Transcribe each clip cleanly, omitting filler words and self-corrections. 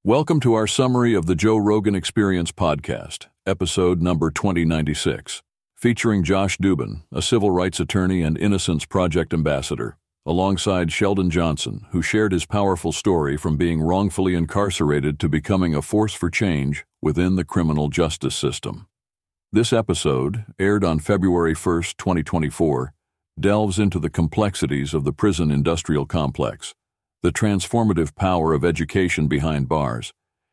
Welcome to our summary of the Joe Rogan Experience podcast, episode number 2096, featuring Josh Dubin, a civil rights attorney and Innocence Project ambassador, alongside Sheldon Johnson, who shared his powerful story from being wrongfully incarcerated to becoming a force for change within the criminal justice system. This episode, aired on February 1, 2024, delves into the complexities of the prison industrial complex, the transformative power of education behind bars,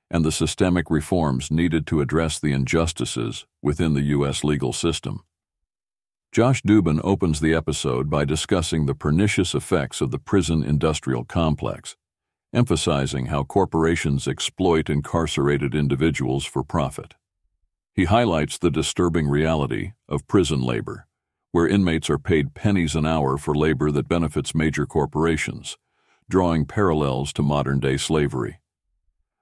and the systemic reforms needed to address the injustices within the U.S. legal system. Josh Dubin opens the episode by discussing the pernicious effects of the prison industrial complex, emphasizing how corporations exploit incarcerated individuals for profit. He highlights the disturbing reality of prison labor, where inmates are paid pennies an hour for labor that benefits major corporations, drawing parallels to modern-day slavery.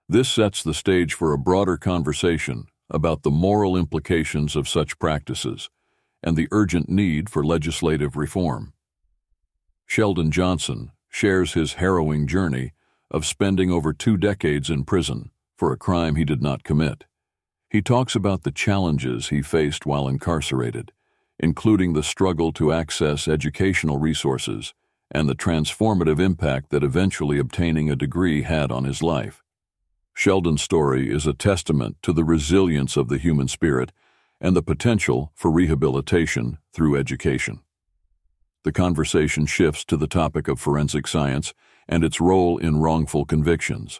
This sets the stage for a broader conversation about the moral implications of such practices and the urgent need for legislative reform. Sheldon Johnson shares his harrowing journey of spending over 2 decades in prison for a crime he did not commit. He talks about the challenges he faced while incarcerated, including the struggle to access educational resources and the transformative impact that eventually obtaining a degree had on his life. Sheldon's story is a testament to the resilience of the human spirit and the potential for rehabilitation through education. The conversation shifts to the topic of forensic science and its role in wrongful convictions.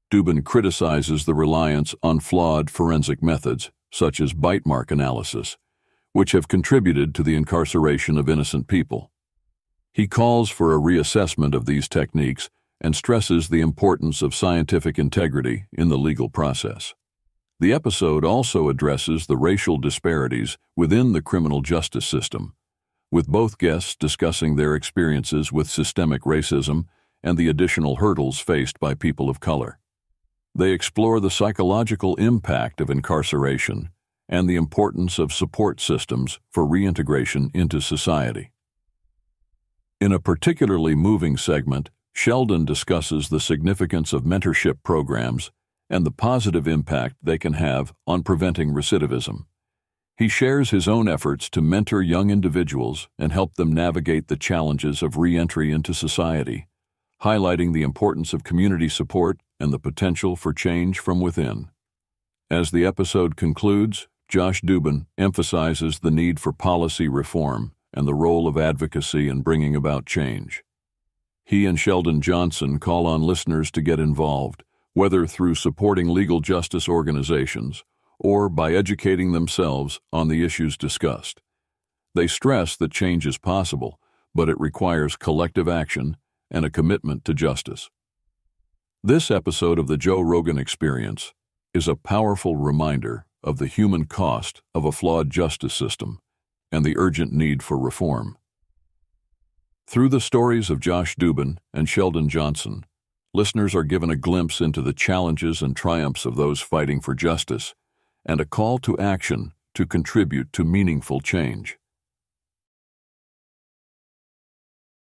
Dubin criticizes the reliance on flawed forensic methods, such as bite mark analysis, which have contributed to the incarceration of innocent people. He calls for a reassessment of these techniques and stresses the importance of scientific integrity in the legal process. The episode also addresses the racial disparities within the criminal justice system, with both guests discussing their experiences with systemic racism and the additional hurdles faced by people of color. They explore the psychological impact of incarceration and the importance of support systems for reintegration into society. In a particularly moving segment, Sheldon discusses the significance of mentorship programs and the positive impact they can have on preventing recidivism. He shares his own efforts to mentor young individuals and help them navigate the challenges of reentry into society, highlighting the importance of community support and the potential for change from within. As the episode concludes, Josh Dubin emphasizes the need for policy reform and the role of advocacy in bringing about change. He and Sheldon Johnson call on listeners to get involved, whether through supporting legal justice organizations or by educating themselves on the issues discussed. They stress that change is possible, but it requires collective action and a commitment to justice. This episode of the Joe Rogan Experience is a powerful reminder of the human cost of a flawed justice system and the urgent need for reform. Through the stories of Josh Dubin and Sheldon Johnson, listeners are given a glimpse into the challenges and triumphs of those fighting for justice and a call to action to contribute to meaningful change.